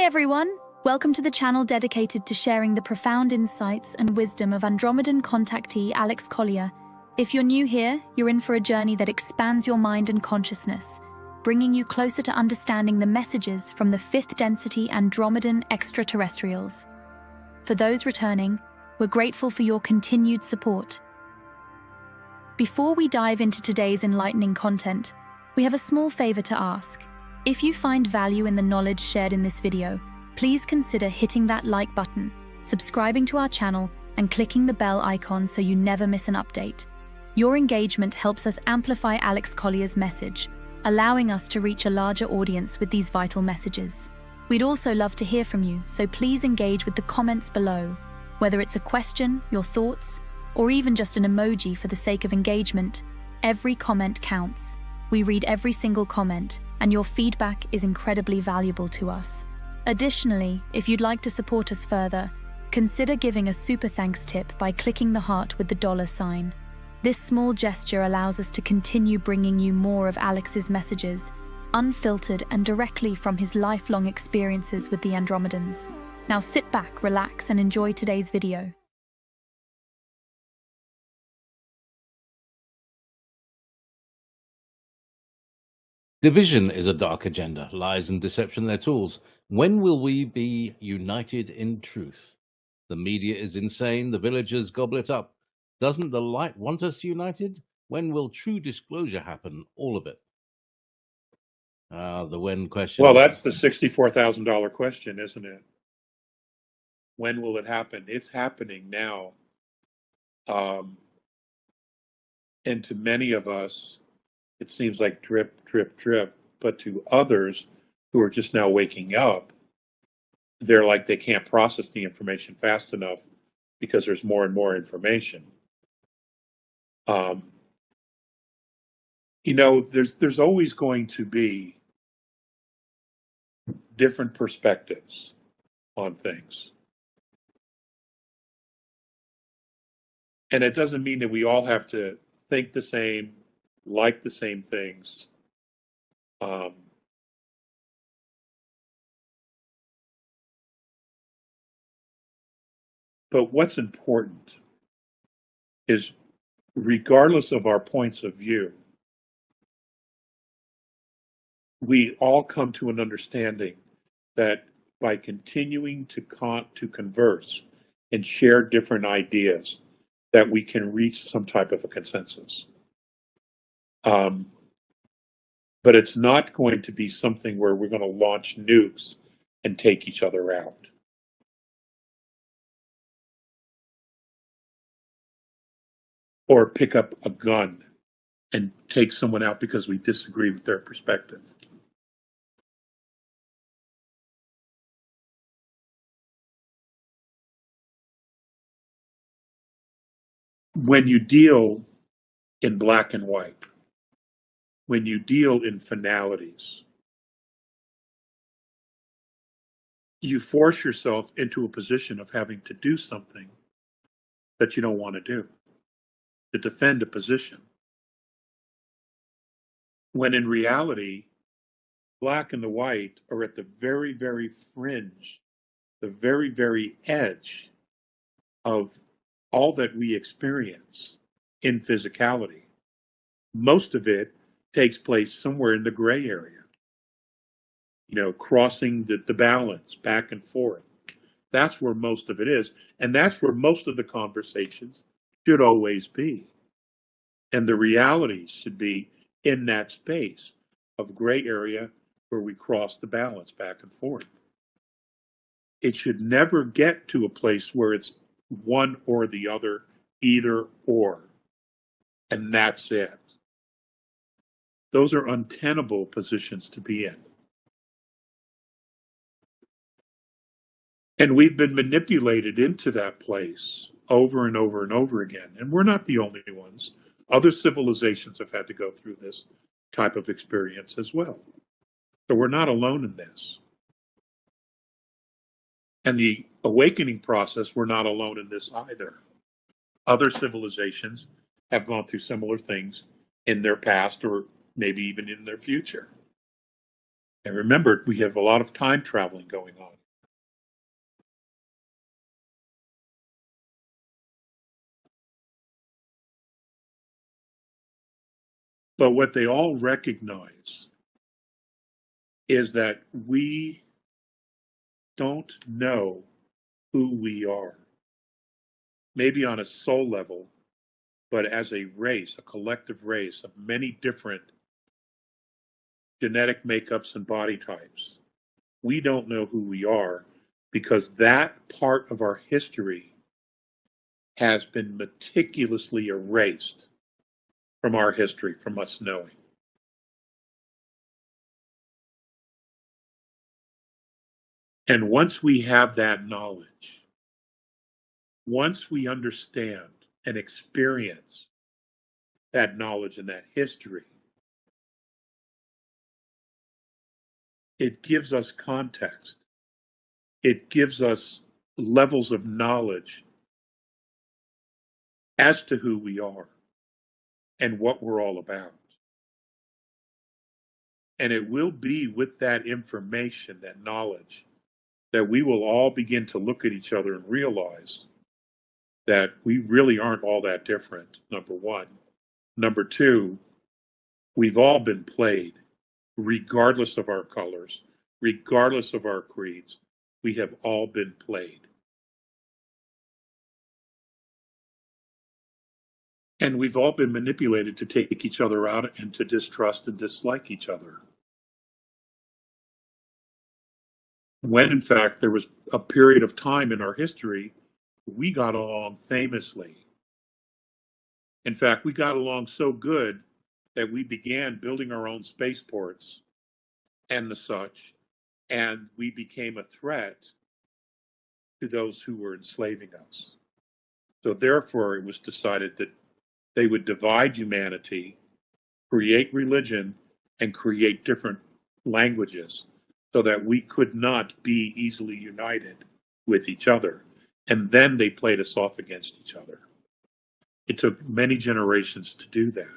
everyone! Welcome to the channel dedicated to sharing the profound insights and wisdom of Andromedan Contactee Alex Collier. If you're new here, you're in for a journey that expands your mind and consciousness, bringing you closer to understanding the messages from the fifth density Andromedan extraterrestrials. For those returning, we're grateful for your continued support. Before we dive into today's enlightening content, we have a small favor to ask. If you find value in the knowledge shared in this video, please consider hitting that like button, subscribing to our channel, and clicking the bell icon so you never miss an update. Your engagement helps us amplify Alex Collier's message, allowing us to reach a larger audience with these vital messages. We'd also love to hear from you, so please engage with the comments below. Whether it's a question, your thoughts, or even just an emoji for the sake of engagement, every comment counts. We read every single comment, and your feedback is incredibly valuable to us. Additionally, if you'd like to support us further, consider giving a super thanks tip by clicking the heart with the $sign. This small gesture allows us to continue bringing you more of Alex's messages, unfiltered and directly from his lifelong experiences with the Andromedans. Now sit back, relax, and enjoy today's video. Division is a dark agenda, lies and deception their tools. When will we be united in truth? The media is insane, the villagers gobble it up. Doesn't the light want us united? When will true disclosure happen? All of it. The when question. Well, that's the $64,000 question, isn't it? When will it happen? It's happening now. And to many of us, it seems like drip, drip, drip. But to others who are just now waking up, they're like they can't process the information fast enough because there's more and more information. There's always going to be different perspectives on things. And it doesn't mean that we all have to think the same, like the same things. But what's important is, regardless of our points of view, we all come to an understanding that by continuing to converse and share different ideas, that we can reach some type of a consensus. But it's not going to be something where we're going to launch nukes and take each other out. Or pick up a gun and take someone out because we disagree with their perspective. When you deal in black and white, when you deal in finalities, you force yourself into a position of having to do something that you don't want to do, to defend a position. When in reality, black and the white are at the very, very fringe, the very, very edge of all that we experience in physicality. Most of it takes place somewhere in the gray area, crossing the balance back and forth. That's where most of it is. And that's where most of the conversations should always be. And the reality should be in that space of gray area where we cross the balance back and forth. It should never get to a place where it's one or the other, either or. And that's it. Those are untenable positions to be in. And we've been manipulated into that place over and over and over again. And we're not the only ones. Other civilizations have had to go through this type of experience as well. So we're not alone in this. And the awakening process, we're not alone in this either. Other civilizations have gone through similar things in their past or maybe even in their future. And remember, we have a lot of time traveling going on. But what they all recognize is that we don't know who we are. Maybe on a soul level, but as a race, a collective race of many different genetic makeups and body types, we don't know who we are because that part of our history has been meticulously erased from our history, from us knowing. And once we have that knowledge, once we understand and experience that knowledge and that history, it gives us context. It gives us levels of knowledge as to who we are and what we're all about. And it will be with that information, that knowledge, that we will all begin to look at each other and realize that we really aren't all that different, number one. Number two, we've all been played, regardless of our colors, regardless of our creeds. We have all been played. And we've all been manipulated to take each other out and to distrust and dislike each other. When, in fact, there was a period of time in our history, we got along famously. In fact, we got along so good that we began building our own spaceports and the such, and we became a threat to those who were enslaving us. So therefore, it was decided that they would divide humanity, create religion, and create different languages so that we could not be easily united with each other. And then they played us off against each other. It took many generations to do that.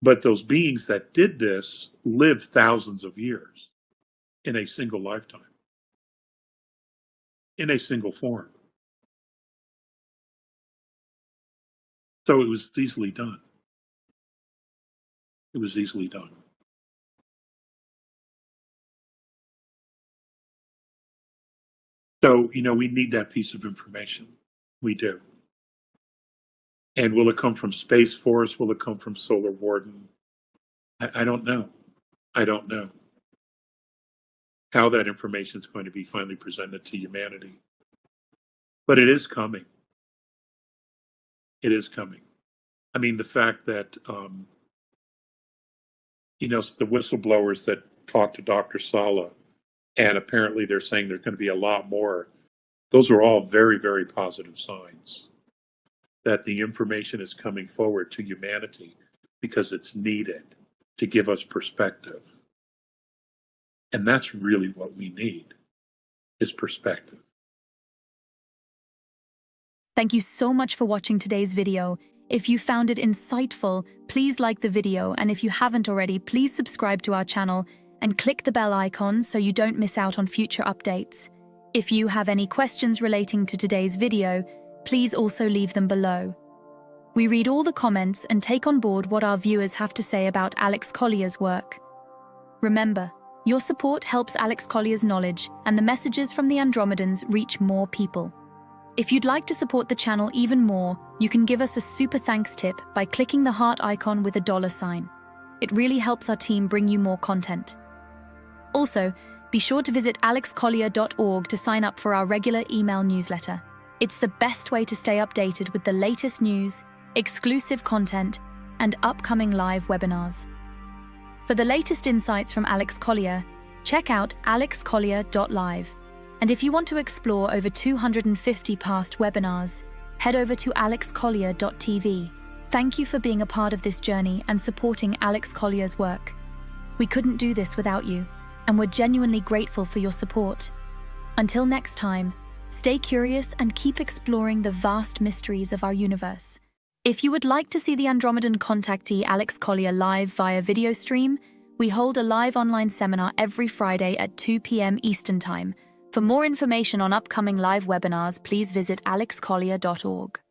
But those beings that did this lived thousands of years in a single lifetime, in a single form. So it was easily done. It was easily done. So, we need that piece of information. We do. And will it come from Space Force? Will it come from Solar Warden? I don't know. I don't know how that information is going to be finally presented to humanity. But it is coming. It is coming. I mean, the fact that, the whistleblowers that talked to Dr. Sala, and apparently they're saying there's going to be a lot more. Those are all very, very positive signs that the information is coming forward to humanity because it's needed to give us perspective. And that's really what we need, is perspective. Thank you so much for watching today's video. If you found it insightful, please like the video, and if you haven't already, please subscribe to our channel and click the bell icon so you don't miss out on future updates. If you have any questions relating to today's video, please also leave them below. We read all the comments and take on board what our viewers have to say about Alex Collier's work. Remember, your support helps Alex Collier's knowledge and the messages from the Andromedans reach more people. If you'd like to support the channel even more, you can give us a super thanks tip by clicking the heart icon with a $sign. It really helps our team bring you more content. Also, be sure to visit alexcollier.org to sign up for our regular email newsletter. It's the best way to stay updated with the latest news, exclusive content, and upcoming live webinars. For the latest insights from Alex Collier, check out alexcollier.live. And if you want to explore over 250 past webinars, head over to alexcollier.tv. Thank you for being a part of this journey and supporting Alex Collier's work. We couldn't do this without you, and we're genuinely grateful for your support. Until next time, stay curious and keep exploring the vast mysteries of our universe. If you would like to see the Andromedan Contactee Alex Collier live via video stream, we hold a live online seminar every Friday at 2 p.m. Eastern Time. For more information on upcoming live webinars, please visit alexcollier.org.